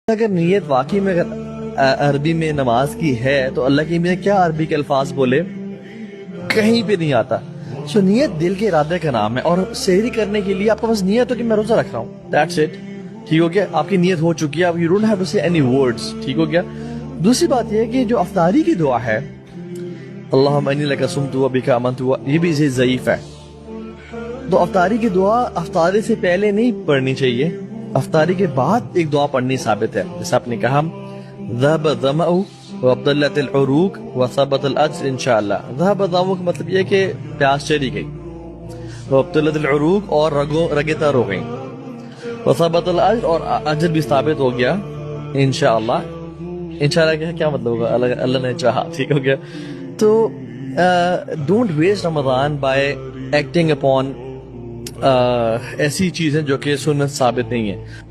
اگر نیت واقعی میں اگر عربی میں نماز کی ہے تو اللہ کی میں کیا عربی کے الفاظ بولے کہیں پہ نہیں آتا. سو نیت دل کے ارادے کا نام ہے, اور سحری کرنے کے لیے آپ کا بس نیت ہو کہ میں روزہ رکھ رہا ہوں, دیٹس اٹ. ٹھیک ہو گیا, آپ کی نیت ہو چکی ہے, اب یو ڈونٹ ہیو ٹو سے اینی ورڈز. ٹھیک ہو گیا. دوسری بات یہ ہے کہ جو افطاری کی دعا ہے اللہم انی لک صمت و بک آمنت, یہ بھی ضعیف ہے. تو افطاری کی دعا افطاری سے پہلے نہیں پڑھنی چاہیے, افطاری کے بعد ایک دعا پڑھنی ثابت ہے. جیسے آپ نے کہا ذهب الظمأ وابتلت العروق وثبت الاجر انشاءاللہ. ذهب الظمأ کا مطلب یہ کہ پیاس چلی گئی, وابتلت العروق اور رگیں تر ہو گئیں, وثبت الاجر اور اجر بھی ثابت ہو گیا انشاءاللہ. انشاءاللہ کیا مطلب ہوگا, اللہ نے چاہا. ٹھیک ہو گیا. تو don't waste Ramzan by acting upon ایسی چیزیں جو کہ سنت ثابت نہیں ہیں.